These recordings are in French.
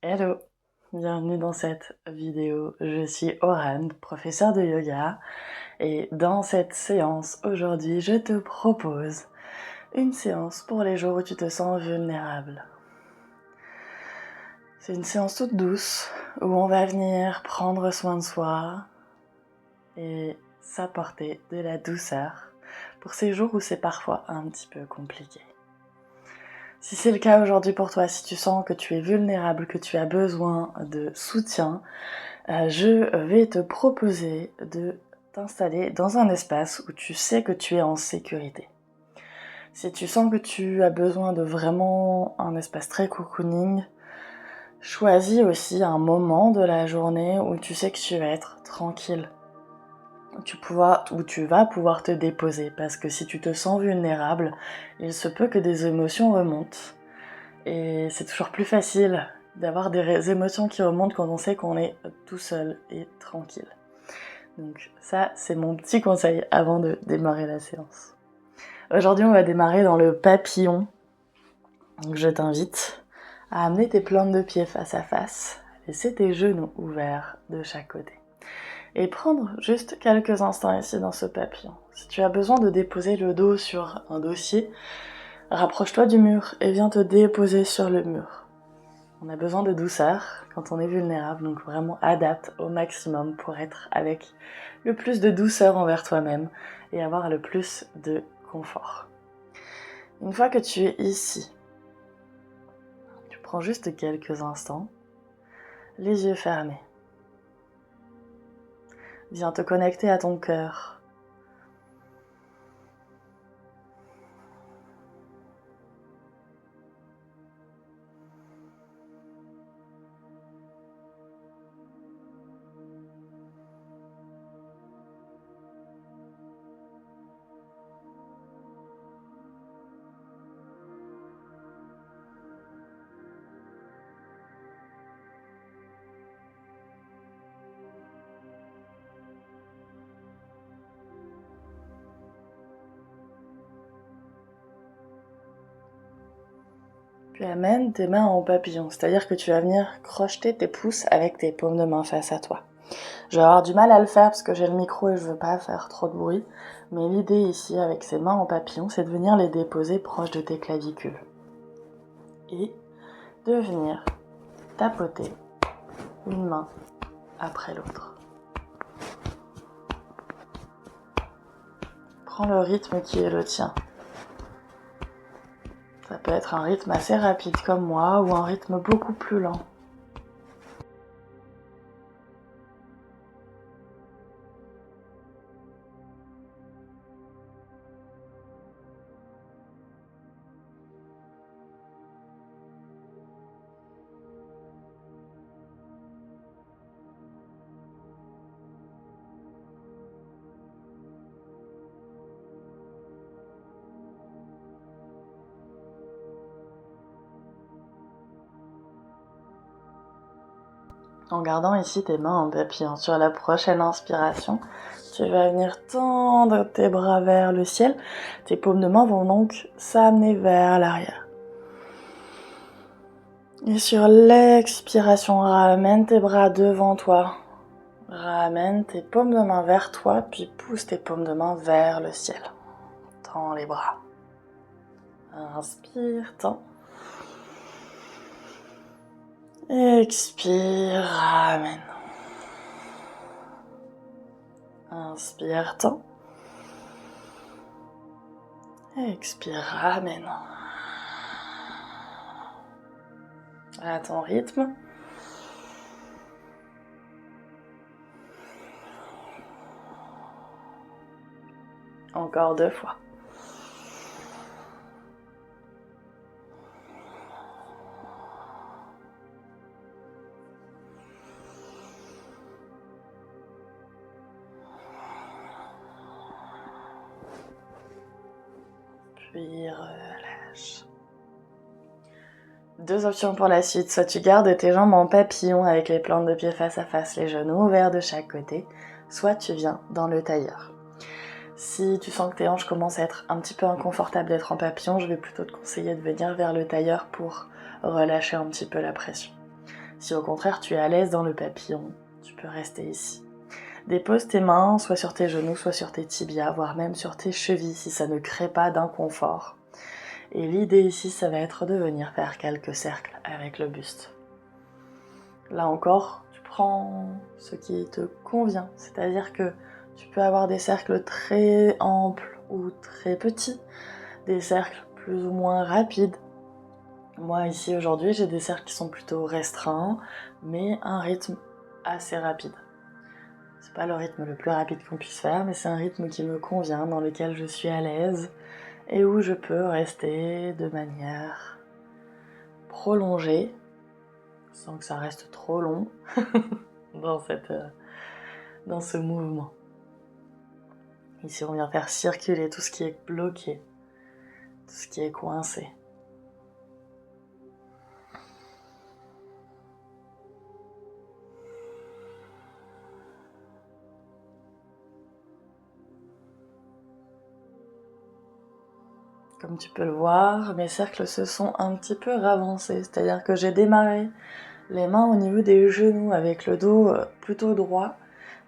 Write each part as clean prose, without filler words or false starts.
Hello, bienvenue dans cette vidéo. Je suis Oran, professeure de yoga, et dans cette séance aujourd'hui, je te propose une séance pour les jours où tu te sens vulnérable. C'est une séance toute douce où on va venir prendre soin de soi et s'apporter de la douceur pour ces jours où c'est parfois un petit peu compliqué. Si c'est le cas aujourd'hui pour toi, si tu sens que tu es vulnérable, que tu as besoin de soutien, je vais te proposer de t'installer dans un espace où tu sais que tu es en sécurité. Si tu sens que tu as besoin de vraiment un espace très cocooning, choisis aussi un moment de la journée où tu sais que tu vas être tranquille, où tu vas pouvoir te déposer, parce que si tu te sens vulnérable, il se peut que des émotions remontent. Et c'est toujours plus facile d'avoir des émotions qui remontent quand on sait qu'on est tout seul et tranquille. Donc ça, c'est mon petit conseil avant de démarrer la séance. Aujourd'hui, on va démarrer dans le papillon. Donc je t'invite à amener tes plantes de pied face à face, laisser tes genoux ouverts de chaque côté. Et prendre juste quelques instants ici dans ce papillon. Si tu as besoin de déposer le dos sur un dossier, rapproche-toi du mur et viens te déposer sur le mur. On a besoin de douceur quand on est vulnérable, donc vraiment adapte au maximum pour être avec le plus de douceur envers toi-même et avoir le plus de confort. Une fois que tu es ici, tu prends juste quelques instants, les yeux fermés. Viens te connecter à ton cœur. Puis amène tes mains en papillon, c'est-à-dire que tu vas venir crocheter tes pouces avec tes paumes de main face à toi. Je vais avoir du mal à le faire parce que j'ai le micro et je veux pas faire trop de bruit, mais l'idée ici avec ces mains en papillon, c'est de venir les déposer proche de tes clavicules. Et de venir tapoter une main après l'autre. Prends le rythme qui est le tien. Ça peut être un rythme assez rapide comme moi ou un rythme beaucoup plus lent. En gardant ici tes mains en papillon, sur la prochaine inspiration, tu vas venir tendre tes bras vers le ciel. Tes paumes de main vont donc s'amener vers l'arrière. Et sur l'expiration, ramène tes bras devant toi. Ramène tes paumes de main vers toi, puis pousse tes paumes de main vers le ciel. Tends les bras. Inspire, tends. Expire, ramène. Inspire, tends. Expire, ramène. À ton rythme. Encore 2 fois. Puis relâche. 2 options pour la suite. Soit tu gardes tes jambes en papillon avec les plantes de pied face à face, les genoux ouverts de chaque côté, soit tu viens dans le tailleur. Si tu sens que tes hanches commencent à être un petit peu inconfortables d'être en papillon, je vais plutôt te conseiller de venir vers le tailleur pour relâcher un petit peu la pression. Si au contraire tu es à l'aise dans le papillon, tu peux rester ici. Dépose tes mains soit sur tes genoux, soit sur tes tibias, voire même sur tes chevilles si ça ne crée pas d'inconfort. Et l'idée ici, ça va être de venir faire quelques cercles avec le buste. Là encore, tu prends ce qui te convient, c'est-à-dire que tu peux avoir des cercles très amples ou très petits, des cercles plus ou moins rapides. Moi ici aujourd'hui, j'ai des cercles qui sont plutôt restreints, mais un rythme assez rapide. C'est pas le rythme le plus rapide qu'on puisse faire, mais c'est un rythme qui me convient, dans lequel je suis à l'aise et où je peux rester de manière prolongée, sans que ça reste trop long dans ce mouvement. Ici, on vient faire circuler tout ce qui est bloqué, tout ce qui est coincé. Comme tu peux le voir, mes cercles se sont un petit peu ravancés, c'est-à-dire que j'ai démarré les mains au niveau des genoux avec le dos plutôt droit,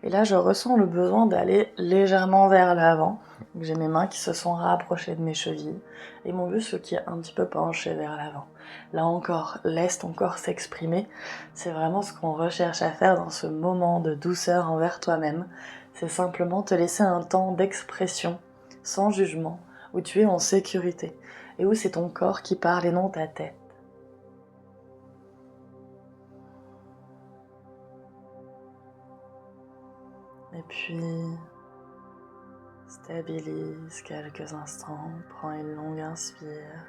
et là je ressens le besoin d'aller légèrement vers l'avant. J'ai mes mains qui se sont rapprochées de mes chevilles et mon buste qui est un petit peu penché vers l'avant. Là encore, laisse ton corps s'exprimer, c'est vraiment ce qu'on recherche à faire dans ce moment de douceur envers toi-même, c'est simplement te laisser un temps d'expression sans jugement, où tu es en sécurité et où c'est ton corps qui parle et non ta tête. Et puis, stabilise quelques instants, prends une longue inspire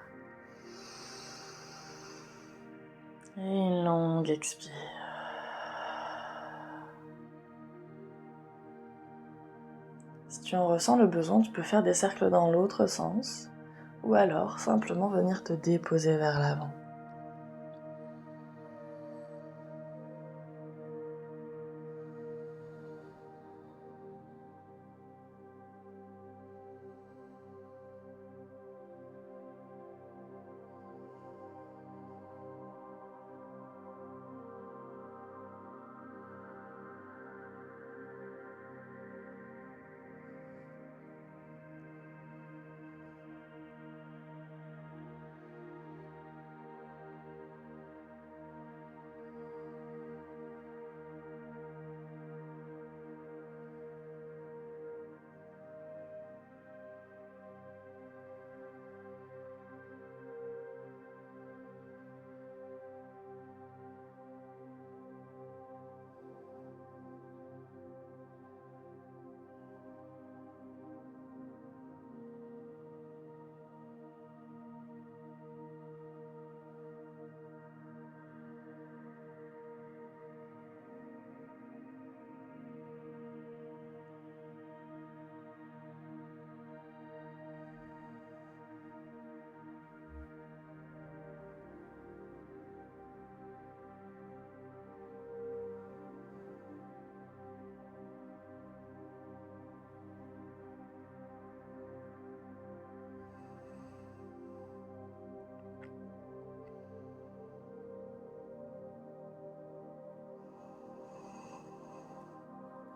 et une longue expire. Si tu en ressens le besoin, tu peux faire des cercles dans l'autre sens ou alors simplement venir te déposer vers l'avant.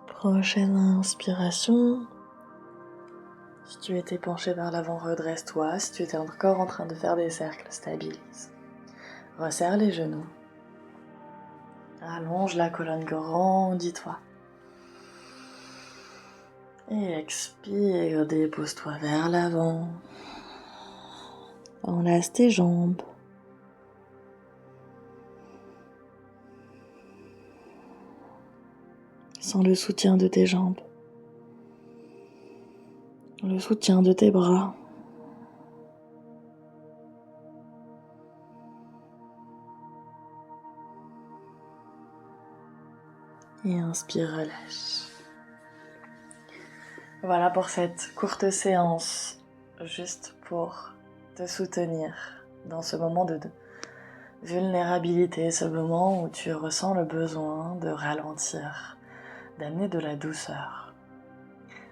Prochaine inspiration. Si tu étais penché vers l'avant, redresse-toi. Si tu étais encore en train de faire des cercles, stabilise. Resserre les genoux. Allonge la colonne, grandis-toi. Et expire, dépose-toi vers l'avant. Enlace tes jambes. Sens le soutien de tes jambes. Le soutien de tes bras. Et inspire, relâche. Voilà pour cette courte séance, juste pour te soutenir dans ce moment de vulnérabilité, ce moment où tu ressens le besoin de ralentir, d'amener de la douceur.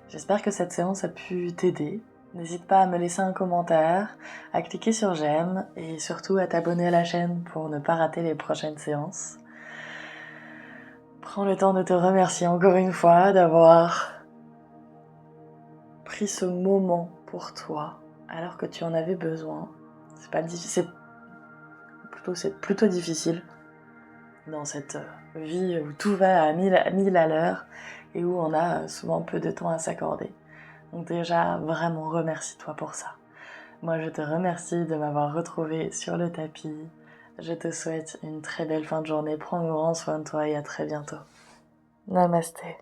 J'espère que cette séance a pu t'aider. N'hésite pas à me laisser un commentaire, à cliquer sur j'aime et surtout à t'abonner à la chaîne pour ne pas rater les prochaines séances. Prends le temps de te remercier encore une fois d'avoir pris ce moment pour toi alors que tu en avais besoin. C'est plutôt difficile dans cette vie où tout va à 1000 à l'heure et où on a souvent peu de temps à s'accorder. Donc déjà, vraiment remercie-toi pour ça. Moi, je te remercie de m'avoir retrouvée sur le tapis. Je te souhaite une très belle fin de journée. Prends grand soin de toi et à très bientôt. Namasté.